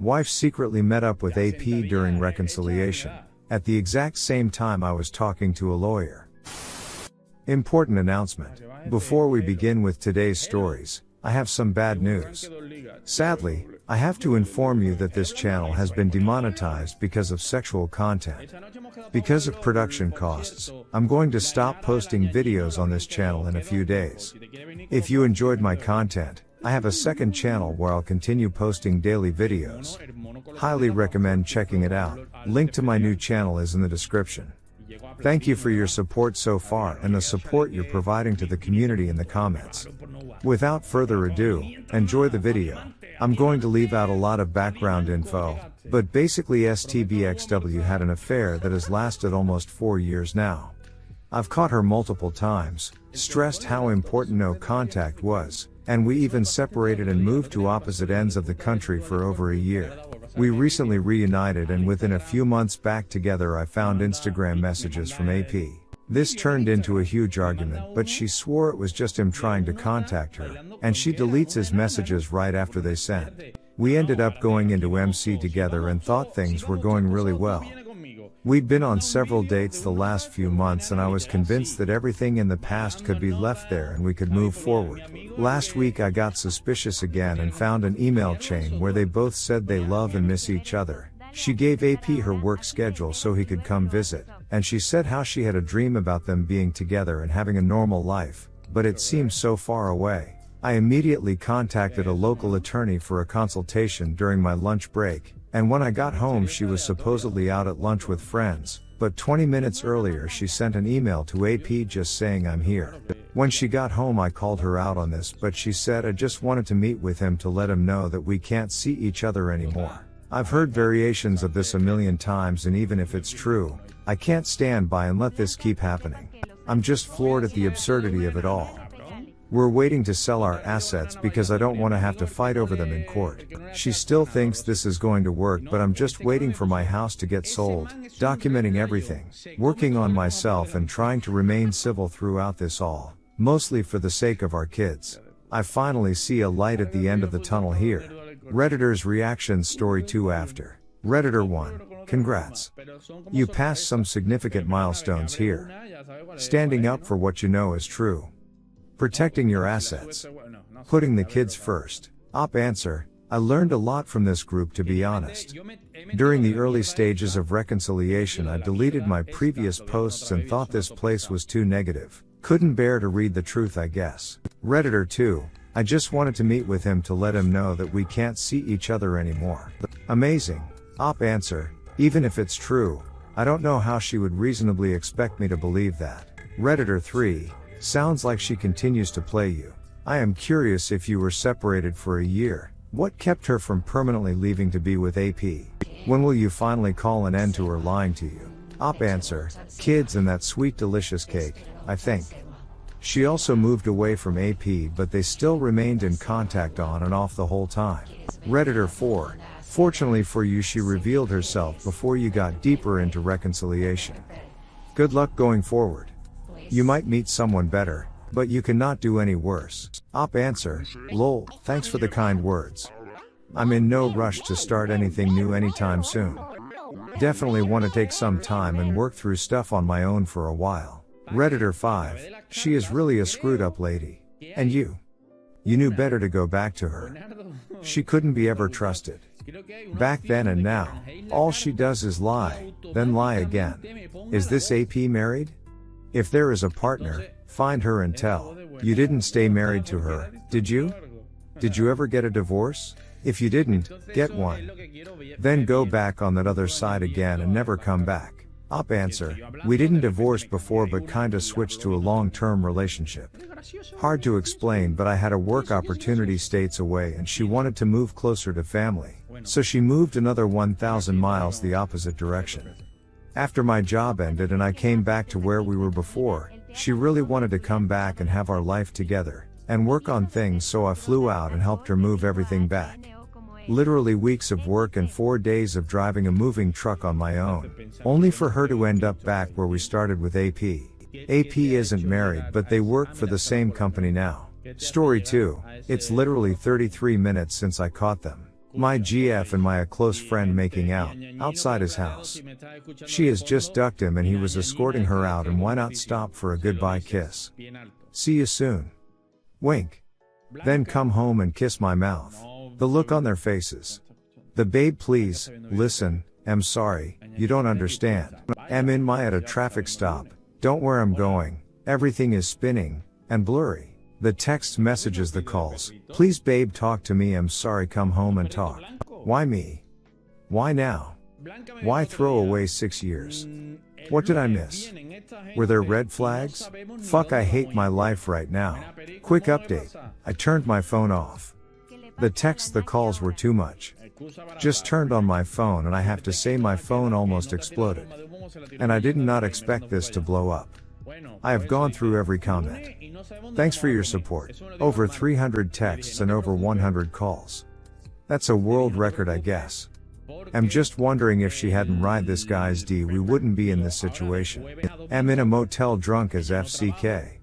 Wife secretly met up with AP during reconciliation, at the exact same time I was talking to a lawyer. Important announcement. Before we begin with today's stories, I have some bad news. Sadly, I have to inform you that this channel has been demonetized because of sexual content. Because of production costs, I'm going to stop posting videos on this channel in a few days. If you enjoyed my content, I have a second channel where I'll continue posting daily videos. Highly recommend checking it out. Link to my new channel is in the description. Thank you for your support so far and the support you're providing to the community in the comments. Without further ado, enjoy the video. I'm going to leave out a lot of background info, but basically STBXW had an affair that has lasted almost 4 years now. I've caught her multiple times, stressed how important no contact was, and we even separated and moved to opposite ends of the country for over a year. We recently reunited and within a few months back together. I found Instagram messages from AP. This turned into a huge argument, but she swore it was just him trying to contact her, and she deletes his messages right after they send. We ended up going into MC together and thought things were going really well. We'd been on several dates the last few months and I was convinced that everything in the past could be left there and we could move forward. Last week I got suspicious again and found an email chain where they both said they love and miss each other. She gave AP her work schedule so he could come visit, and she said how she had a dream about them being together and having a normal life, but it seems so far away. I immediately contacted a local attorney for a consultation during my lunch break, and when I got home she was supposedly out at lunch with friends, but 20 minutes earlier she sent an email to AP just saying I'm here. When she got home I called her out on this, but she said I just wanted to meet with him to let him know that we can't see each other anymore. I've heard variations of this a million times, and even if it's true, I can't stand by and let this keep happening. I'm just floored at the absurdity of it all. We're waiting to sell our assets because I don't want to have to fight over them in court. She still thinks this is going to work, but I'm just waiting for my house to get sold, documenting everything, working on myself and trying to remain civil throughout this all, mostly for the sake of our kids. I finally see a light at the end of the tunnel here. Redditor's reaction story 2 after. Redditor 1, congrats. You passed some significant milestones here. Standing up for what you know is true. Protecting your assets. Putting the kids first. Op answer, I learned a lot from this group, to be honest. During the early stages of reconciliation I deleted my previous posts and thought this place was too negative. Couldn't bear to read the truth, I guess. Redditor 2, I just wanted to meet with him to let him know that we can't see each other anymore. Amazing. Op answer, even if it's true, I don't know how she would reasonably expect me to believe that. Redditor 3, sounds like she continues to play you. I am curious, if you were separated for a year, what kept her from permanently leaving to be with AP? When will you finally call an end to her lying to you? Op answer, kids and that sweet delicious cake, I think. She also moved away from AP, but they still remained in contact on and off the whole time. Redditor 4, fortunately for you she revealed herself before you got deeper into reconciliation. Good luck going forward. You might meet someone better, but you cannot do any worse. Op answer, lol, thanks for the kind words. I'm in no rush to start anything new anytime soon. Definitely want to take some time and work through stuff on my own for a while. Redditor 5, she is really a screwed up lady. And you? You knew better to go back to her. She couldn't be ever trusted. Back then and now, all she does is lie, then lie again. Is this AP married? If there is a partner, find her and tell. You didn't stay married to her, did you? Did you ever get a divorce? If you didn't, get one. Then go back on that other side again and never come back. Op answer, we didn't divorce before but kinda switched to a long-term relationship. Hard to explain, but I had a work opportunity states away and she wanted to move closer to family, so she moved another 1,000 miles the opposite direction. After my job ended and I came back to where we were before, she really wanted to come back and have our life together, and work on things, so I flew out and helped her move everything back. Literally weeks of work and 4 days of driving a moving truck on my own, only for her to end up back where we started with AP. AP isn't married, but they work for the same company now. Story 2, it's literally 33 minutes since I caught them. My GF and my close friend making out, outside his house. She has just ducked him and he was escorting her out, and why not stop for a goodbye kiss? See you soon. Wink. Then come home and kiss my mouth. The look on their faces. The babe, please, listen, I'm sorry, you don't understand. I'm in my at a traffic stop, don't where I'm going, everything is spinning, and blurry. The text messages, the calls, please babe talk to me, I'm sorry, come home and talk. Why me? Why now? Why throw away 6 years? What did I miss? Were there red flags? Fuck, I hate my life right now. Quick update, I turned my phone off. The texts, the calls were too much. Just turned on my phone and I have to say my phone almost exploded. And I did not expect this to blow up. I have gone through every comment. Thanks for your support. Over 300 texts and over 100 calls. That's a world record, I guess. I'm just wondering if she hadn't ride this guy's D, we wouldn't be in this situation. I'm in a motel drunk as FCK.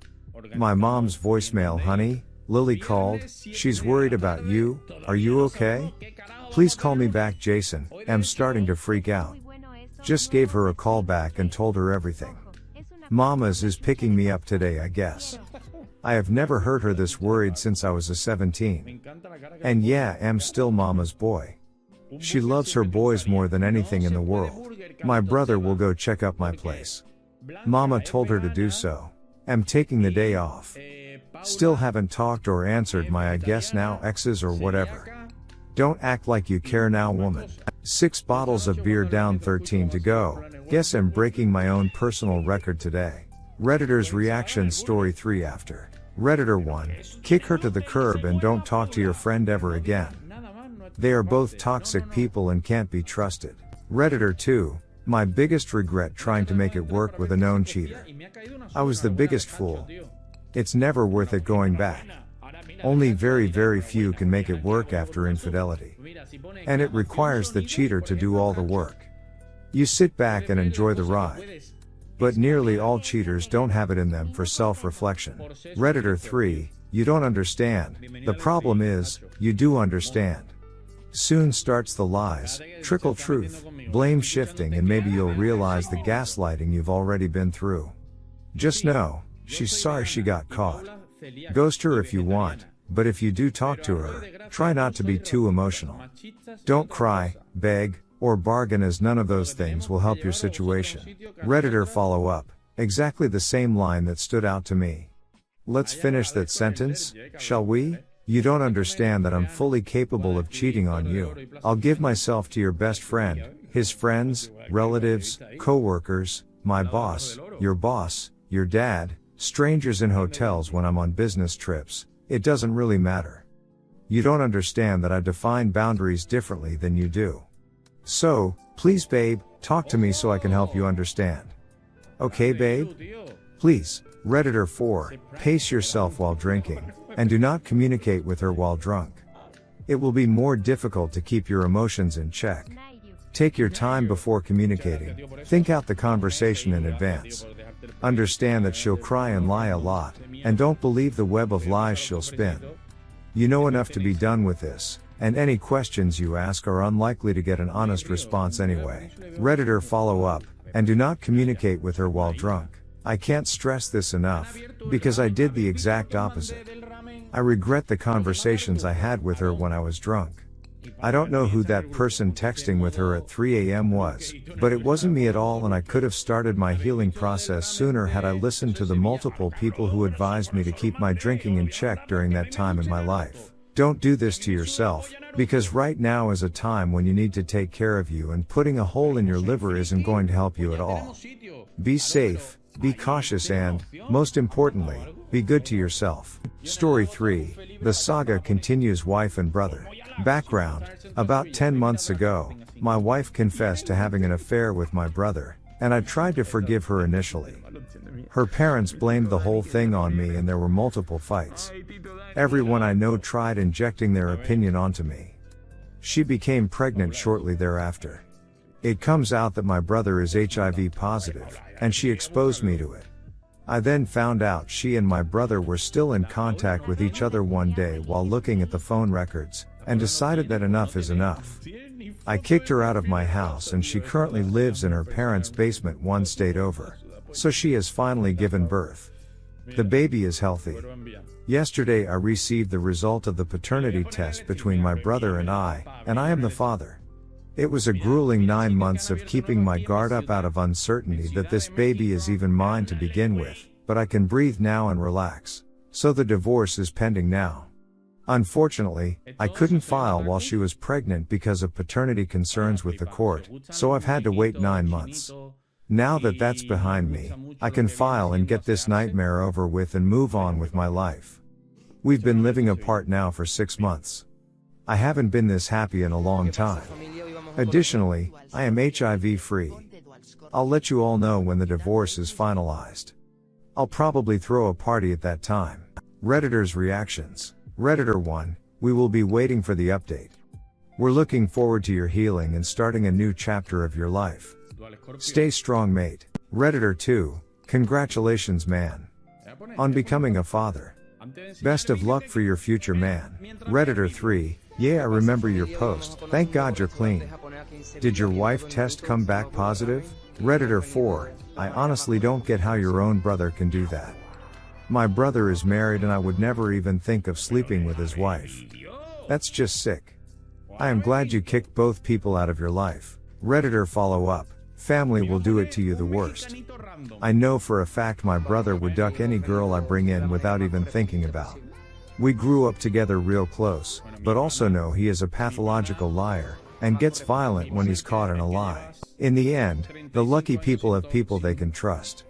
My mom's voicemail, honey, Lily called, she's worried about you, are you okay? Please call me back, Jason, I'm starting to freak out. Just gave her a call back and told her everything. Mama's is picking me up today, I guess. I have never heard her this worried since I was a 17. And yeah, I'm still mama's boy. She loves her boys more than anything in the world. My brother will go check up my place. Mama told her to do so. I'm taking the day off. Still haven't talked or answered my I guess now exes or whatever. Don't act like you care now, woman. 6 bottles of beer down, 13 to go. Guess I'm breaking my own personal record today. Redditor's reaction, story 3 after. Redditor 1, kick her to the curb and don't talk to your friend ever again. They are both toxic people and can't be trusted. Redditor 2, my biggest regret trying to make it work with a known cheater. I was the biggest fool. It's never worth it going back. Only very few can make it work after infidelity. And it requires the cheater to do all the work. You sit back and enjoy the ride. But nearly all cheaters don't have it in them for self-reflection. Redditor 3, you don't understand. The problem is, you do understand. Soon starts the lies, trickle truth, blame shifting, and maybe you'll realize the gaslighting you've already been through. Just know, she's sorry she got caught. Ghost her if you want, but if you do talk to her, try not to be too emotional. Don't cry, beg, or bargain, as none of those things will help your situation. Redditor follow up, exactly the same line that stood out to me. Let's finish that sentence, shall we? You don't understand that I'm fully capable of cheating on you. I'll give myself to your best friend, his friends, relatives, co-workers, my boss, your dad, strangers in hotels when I'm on business trips. It doesn't really matter. You don't understand that I define boundaries differently than you do. So, please babe, talk to me so I can help you understand. Okay babe? Please. Redditor 4, pace yourself while drinking, and do not communicate with her while drunk. It will be more difficult to keep your emotions in check. Take your time before communicating, think out the conversation in advance. Understand that she'll cry and lie a lot, and don't believe the web of lies she'll spin. You know enough to be done with this, and any questions you ask are unlikely to get an honest response anyway. Redditor follow up, and do not communicate with her while drunk. I can't stress this enough, because I did the exact opposite. I regret the conversations I had with her when I was drunk. I don't know who that person texting with her at 3 a.m. was, but it wasn't me at all, and I could have started my healing process sooner had I listened to the multiple people who advised me to keep my drinking in check during that time in my life. Don't do this to yourself, because right now is a time when you need to take care of you, and putting a hole in your liver isn't going to help you at all. Be safe. Be cautious and, most importantly, be good to yourself. Story 3, the saga continues. Wife and brother. Background, about 10 months ago, my wife confessed to having an affair with my brother, and I tried to forgive her initially. Her parents blamed the whole thing on me and there were multiple fights. Everyone I know tried injecting their opinion onto me. She became pregnant shortly thereafter. It comes out that my brother is HIV positive, and she exposed me to it. I then found out she and my brother were still in contact with each other one day while looking at the phone records, and decided that enough is enough. I kicked her out of my house and she currently lives in her parents' basement one state over. So she has finally given birth. The baby is healthy. Yesterday I received the result of the paternity test between my brother and I am the father. It was a grueling 9 months of keeping my guard up out of uncertainty that this baby is even mine to begin with, but I can breathe now and relax. So the divorce is pending now. Unfortunately, I couldn't file while she was pregnant because of paternity concerns with the court, so I've had to wait 9 months. Now that that's behind me, I can file and get this nightmare over with and move on with my life. We've been living apart now for 6 months. I haven't been this happy in a long time. Additionally, I am HIV free. I'll let you all know when the divorce is finalized. I'll probably throw a party at that time. Redditors' reactions. Redditor 1, we will be waiting for the update. We're looking forward to your healing and starting a new chapter of your life. Stay strong, mate. Redditor 2, congratulations, man, on becoming a father. Best of luck for your future, man. Redditor 3, yeah, I remember your post. Thank God you're clean. Did your wife test come back positive? Redditor 4, I honestly don't get how your own brother can do that. My brother is married and I would never even think of sleeping with his wife. That's just sick. I am glad you kicked both people out of your life. Redditor follow up. Family will do it to you the worst. I know for a fact my brother would duck any girl I bring in without even thinking about. We grew up together real close, but also know he is a pathological liar, and gets violent when he's caught in a lie. In the end, the lucky people have people they can trust.